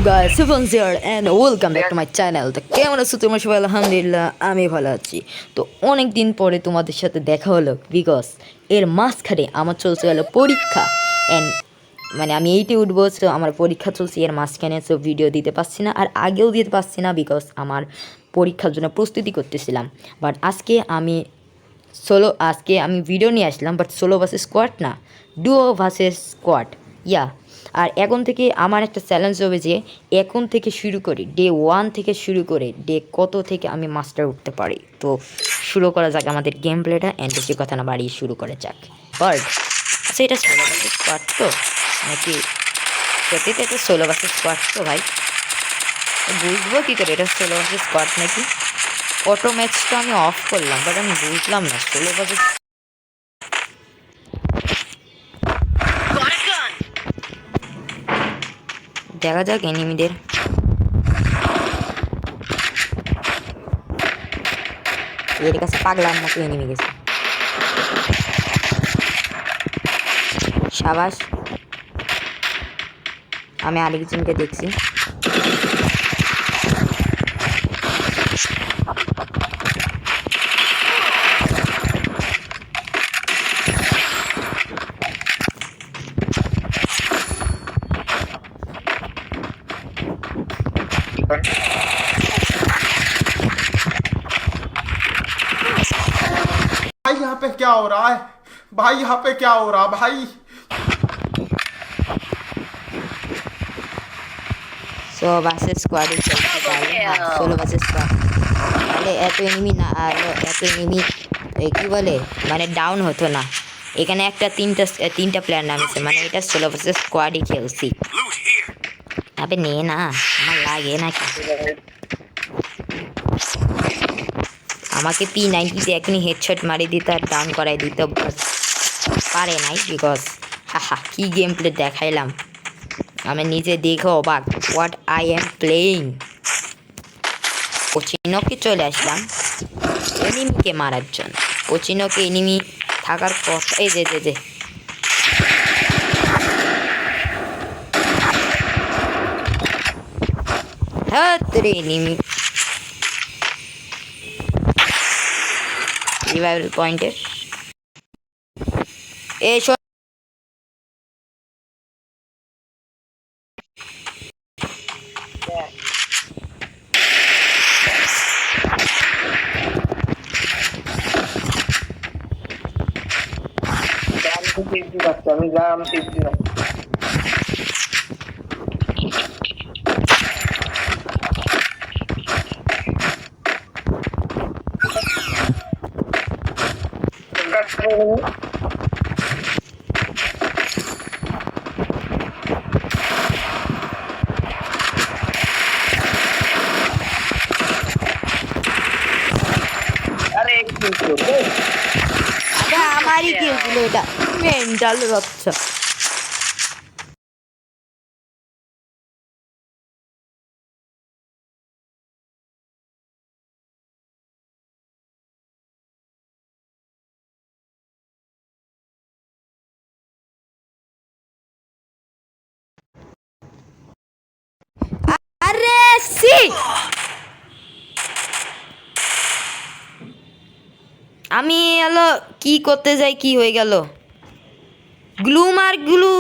up guys, Sifan here and welcome back to my channel. তো কেমন আছো তোমরা সবাই? আলহামদুলিল্লাহ আমি ভালো আছি। তো অনেক দিন পরে তোমাদের সাথে দেখা হলো বিকজ এর মাঝখানে আমার চলছে হলো পরীক্ষা এন্ড মানে আমি এইটে উঠবো, সো আমার পরীক্ষা চলছে এর মাঝখানে, সো ভিডিও দিতে পারছি না আর আগেও দিতে পারছি না বিকজ আমার পরীক্ষার জন্য প্রস্তুতি করতেছিলাম। বাট আজকে আমি ভিডিও নিয়ে আসলাম, বাট সোলো ভার্সেস স্কোয়াড না, ডুও ভার্সেস স্কোয়াড। ইয়া, আর এখন থেকে আমার একটা চ্যালেঞ্জ হবে যে এখন থেকে শুরু করি, ডে 1 থেকে শুরু করে ডে কত থেকে আমি মাস্টার উঠতে পারি। তো শুরু করা যাক আমাদের গেম প্লেটা, অ্যান্ড বেশি কথা না বাড়িয়ে শুরু করা যাক। বার্ড, আচ্ছা এটা সোলো ভার্সেস স্কোয়াড তো নাকি? সত্যিতে এটা সোলো ভার্সেস স্কোয়াড তো ভাই? বুঝবো কী করে এটা সোলো ভার্সেস স্কোয়াড নাকি? অটো ম্যাচটা আমি অফ করলাম, বাট আমি বুঝলাম না সোলো ভার্সেস। দেখা যাক এনিমিদের। এর কাছে পাগলার মতো এনিমি গেছে। সাবাস, আমি আরেকজনকে দেখছি। भाई यहाँ पे क्या हो रहा है? भाई यहाँ पे क्या हो रहा भाई? সো ভার্সেস স্কোয়াডে চলছে তাহলে। সোলো ভার্সেস স্কোয়াড তাহলে এত এনিমি না, আর এত এনিমি কী বলে মানে ডাউন হতো না। এখানে তিনটা প্লেয়ার নামছে, মানে এটা সোলো ভার্সেস স্কোয়াডই খেলছি। আবে নে না, আমার লাগে নাকি? আমাকে P90 এখনই হেডশট মারি দিত আর ডাউন করাই দিত, পারে নাই বিকজ হাহা কী গেম প্লে দেখাইলাম আমি নিজে দেখে অবাক। What I am playing. কোচিনোকে চলে আসলাম এনিমিকে মারার জন্য। কোচিনোকে এনিমি থাকার কথা। এই যে হ্যাঁ তোরে এনিমি রিভাইভাল পয়েন্টে এসো। আমি যাম টিপছি না। আরে আমারই কিল ছিল এটা, মেন্টাল বাচ্চা। আরে সি আমি এলো কি করতে যাই কি হয়ে গেল? গ্লু মার গ্লু।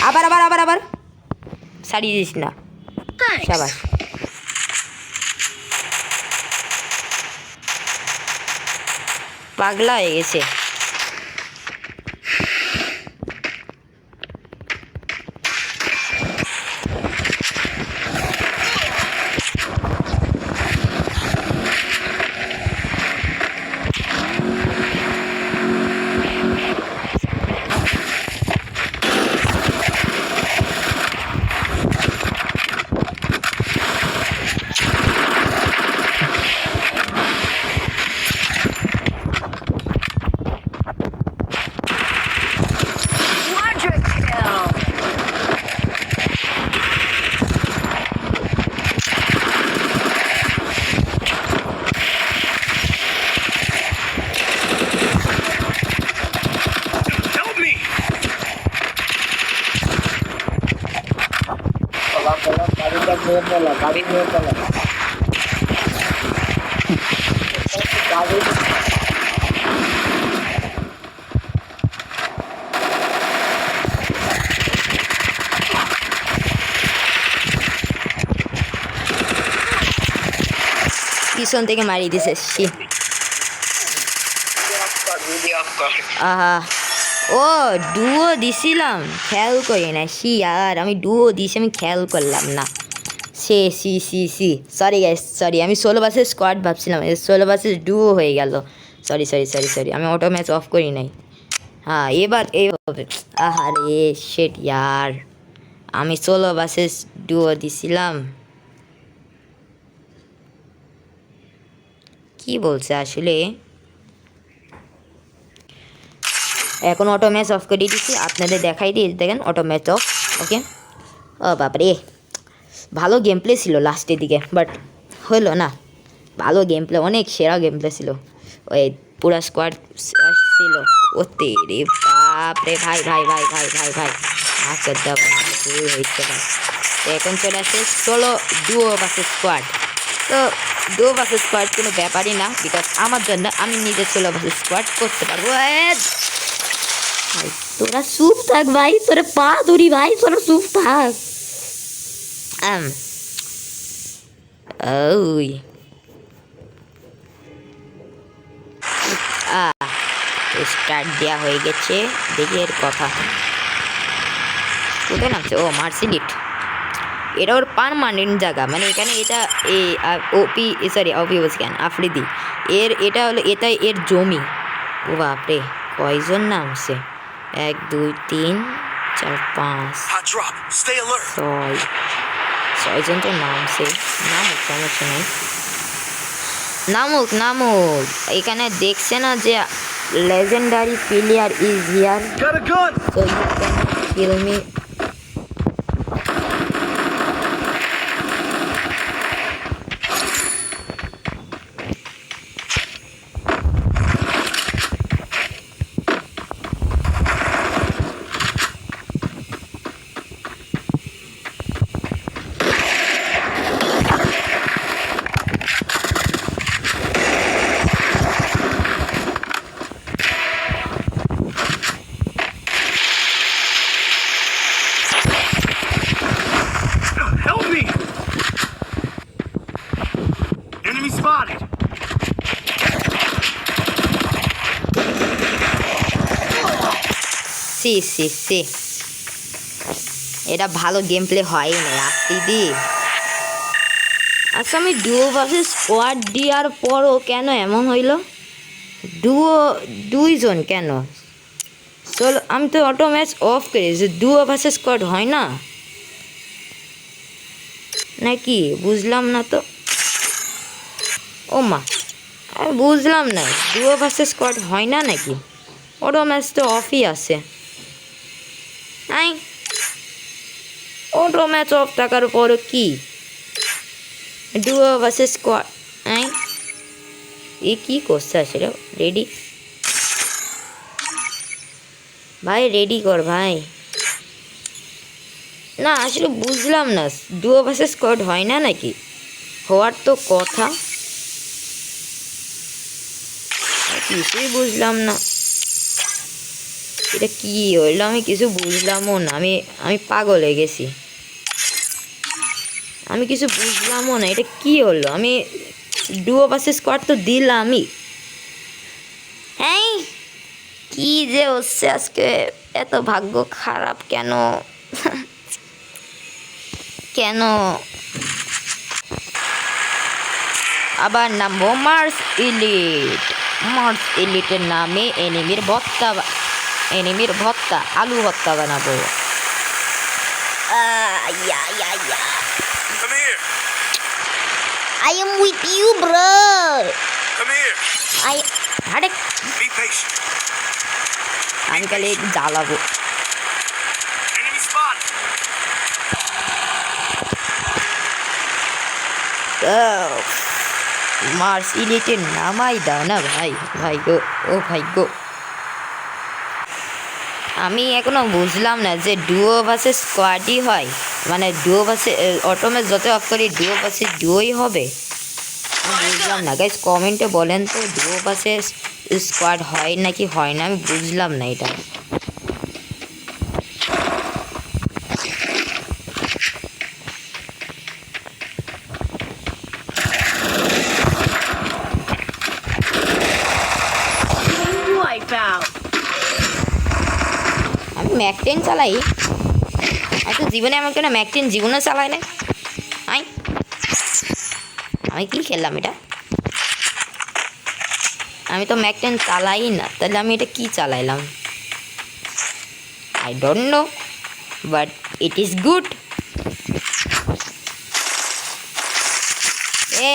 আবার আবার আবার আবার সারিয়ে দিস না। সাবাস। পাগলা হয়ে গেছে। গাড়ি নিয়ে চলো। গাড়ি পিছন থেকে মারি দিছে সি। আহা, ও ডুও দিছিলাম, খেয়াল করি না সি। আর আমি ডুও দিছি, আমি খেয়াল করলাম না। সি সরি গাইস, সরি। আমি 16 ভার্সেস স্কোয়াড ভাবছিলাম, 16 ভার্সেস ডুও হয়ে গেল। সরি, আমি অটো ম্যাচ অফ করি নাই। হ্যাঁ, এবার এই হবে। আহারে শেট ইয়ার, আমি 16 ভার্সেস ডুও দিছিলাম। কি বলছে আসলে? এখন অটো ম্যাচ অফ করে দিচ্ছি, আপনাদের দেখাই দিই। দেখেন অটো ম্যাচ অফ। ওকে। ও বাপরে, ভালো গেম প্লে ছিল লাস্টের দিকে, বাট হলো না। ভালো গেম প্লে, অনেক সেরা গেম প্লে ছিল। ওই পুরা স্কোয়াড ছিল। ওতে রে বাপরে, ভাই আচ্ছা ভুল হয়েছে ভাই। তো এখন চলে আসছে 16 ডুও ভার্সেস স্কোয়াড। তো ডুও ভার্সেস স্কোয়াড কোনো ব্যাপারই না, বিকজ আমার জন্য আমি নিজে 16 ভার্সেস স্কোয়াড করতে পারবো। ভাই তোরা চুপ থাক ভাই, তোরা পা ধরি ভাই, তোরা চুপ থাক। ওই স্টার্ট দেওয়া হয়ে গেছে। দেখি এর কথা কোথায় নামছে। ও মার্সিলিট, এটা ওর পারমানেন্ট জায়গা, মানে এখানে এটা ওপি বলছি কেন, আফ্রিদি এটা হলো, এটাই এর জমি। ও বাপরে, কয়জন নামছে? 1 2 3 4 5 6জন তো নামছে। নামুক, সমস্যা নেই, নামুক। এখানে দেখছে না যে legendary player is here, so you can kill me. Help me! Enemy spotted! সি এটা ভালো গেম প্লে হয় না দিদি। আচ্ছা, আমি ডুও ভার্সেস স্কোয়াড দেওয়ার পরও কেন এমন হইল? দুইজন কেন? চলো, আমি তো অটো ম্যাচ অফ করেছি। ডুও ভার্সেস স্কোয়াড হয় না নাকি? বুঝলাম না তো। ও মা, আমি বুঝলাম না, ডুও ভার্সেস স্কোয়াড হয় না নাকি? অটো ম্যাচ তো অফই আছে। অটো ম্যাচ অফ থাকার পরও কি ডুও ভার্সেস স্কোয়াড? এ কি করছে আসলে? রেডি ভাই, রেডি কর ভাই। না আসলে বুঝলাম না, ডুও ভার্সেস স্কোয়াড হয় না নাকি? হওয়ার তো কথা, কিছুই বুঝলাম না। এটা কি হইলো? আমি কিছু বুঝলামও না। আমি পাগল হয়ে গেছি। আমি কিছু বুঝলামও না, এটা কি হলো? আমি ডুও ভার্সেস স্কোয়াড তো দিলামই। হ্যাঁ, কি যে হচ্ছে আজকে, এত ভাগ্য খারাপ কেন? কেন আবার নামবো মার্স ইলিটের নামে এনিমির ভত্তা আলু ভত্তা বানাবো। Come here! I am with you, bro. Come here! আরে Be patient. আমি খালি জ্বালাবো। Enemy spotted! মার্স ইলিটের নামাই দাও না ভাই। ও ভাই গো। আমি এখনো বুঝলাম না যে ডুও ভার্সেস স্কোয়াডই হয়, মানে ডুও ভার্সেস অটোমেট যত অফ করি ডুও ভার্সেস ডুওই হবে। আমি বুঝলাম না গাইস, কমেন্টে বলেন তো ডুও ভার্সেস স্কোয়াড হয় নাকি হয় না, আমি বুঝলাম না এটা। আমি ম্যাকটেন চালাই, আচ্ছা জীবনে আমার কেন ম্যাকটেন জীবনে চালাই না। আমি কি খেললাম এটা, আমি তো ম্যাকটেন চালাই না, তাহলে আমি এটা কি চালাইলাম? I don't know, but it is good.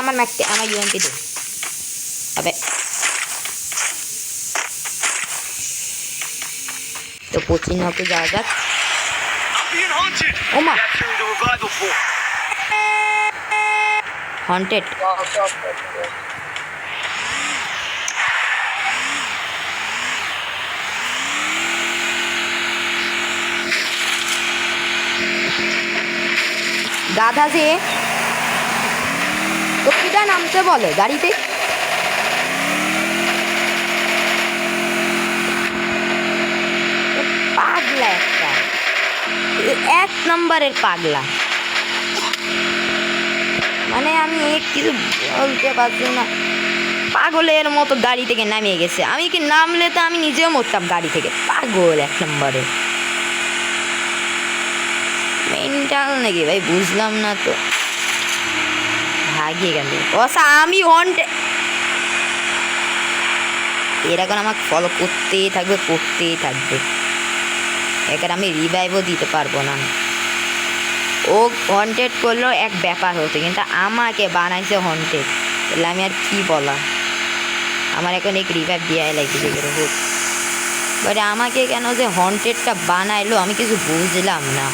আমার ম্যাকটেন, আমার ইউএমপি দে। আবে তো কোচিং ওকে যাওয়া যাক। I'm being hunted. Oh my. Capturing the revival fort. Haunted. গাধা যে তোকে নামতে বলে গাড়িতে। পাগলা একটা, এক নম্বরের পাগলা। মানে আমি কিছু বলতে পারছি না, পাগলের মতো গাড়ি থেকে নামিয়ে গেছে। আমি কি নামলে তো আমি নিজেও মরতাম গাড়ি থেকে। পাগল এক নম্বরে, মেন্টাল নাকি ভাই, বুঝলাম না তো। ভাগিয়ে গেল অসা, আমি হন্টে। এরকম আমাকে ফলো করতেই থাকবে, করতেই থাকবে। এখানে আমি রিভাইভও দিতে পারবো না। ও হন্টেড করলেও এক ব্যাপার হতো, কিন্তু আমাকে বানাইছে হন্টেড, তাহলে আমি আর কি বলা। আমার এখন এক রিভাইভ দেওয়াই লাগছে হোক, বাট আমাকে কেন যে হন্টেডটা বানাইলো আমি কিছু বুঝলাম না।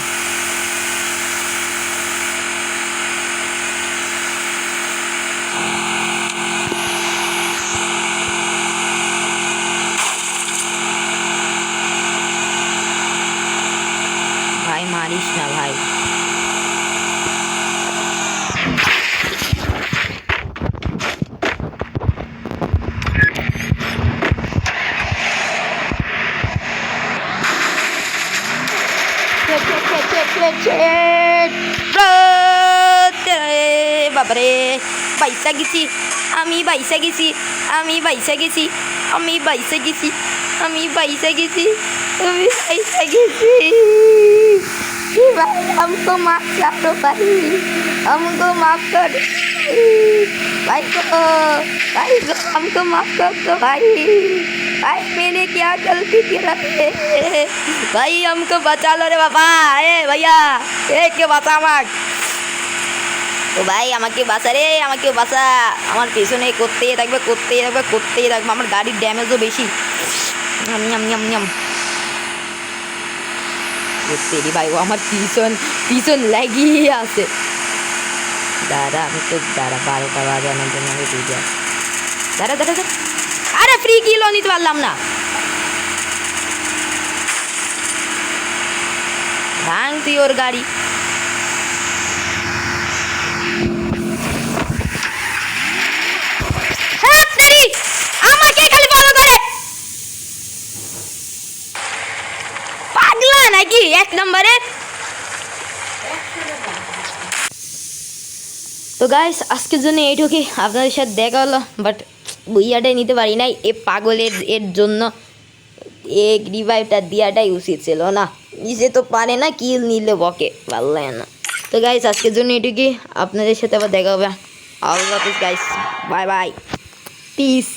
ভাই মারিস না ভাই। বাবারে বাইসা গেছি, আমি বাইসা গেছি, আমি বাইসা গেছি, আমি বাইসা গেছি, আমি বাইসা গেছি, আমি বাইসা গেছি। भाई हमको माफ कर दो भाई, हमको माफ कर दो भाई को हमको माफ कर दो भाई। भाई मैंने क्या गलती किया है भाई, हमको बचा लो रे बाबा। ए भैया के বাঁচা আমাক, তো ভাই আমাকে বাঁচা রে, আমাকে বাঁচা। আমার পেছনে করতেই থাকবে, করতেই থাকবে, করতেই থাকবে। আমার গাড়ির ড্যামেজও বেশি। তেরি ভাই, ও আমার পিছন লাগিয়ে আছে। দাঁড়া আমি তো দাঁড়া, 12টা বাজানোর জন্য আমি বুঝে আছি। দাঁড়া দাঁড়া দাঁড়া, আরে ফ্রি কিলো নিতে পারলাম না। ভাঙ তুই ওর গাড়ি। আমাকে খালি ফলো করে, পাগলা নাকি এক নম্বরে। তো গাইস আজকের জন্য এইটুকুই, আপনাদের সাথে দেখা হলো, বাট বুইয়াটাই নিতে পারি নাই। এ পাগলের এর জন্য এক রিভাইভটা দেওয়াটাই উচিত ছিল না। নিজে তো পারে না, কিল নিলে বকে, ভালো লাগে না। তো গাইস আজকের জন্য এটুকুই, আপনাদের সাথে আবার দেখা হবে। আল্লাহ হাফিজ গাইস, বাই বাই, পিস।